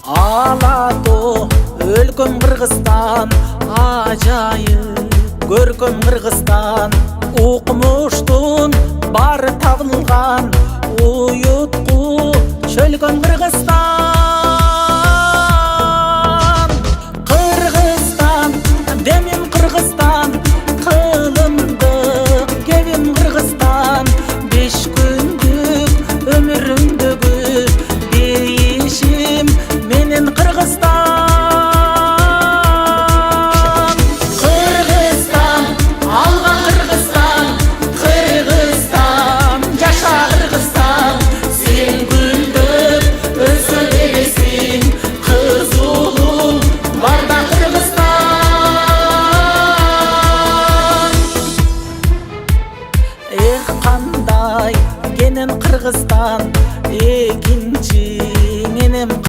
Алато өлкөм Кыргызстан, ажайып көркөм Кыргызстан. Укмуштун бары табылган, уютку чөлгөн Кыргызстан.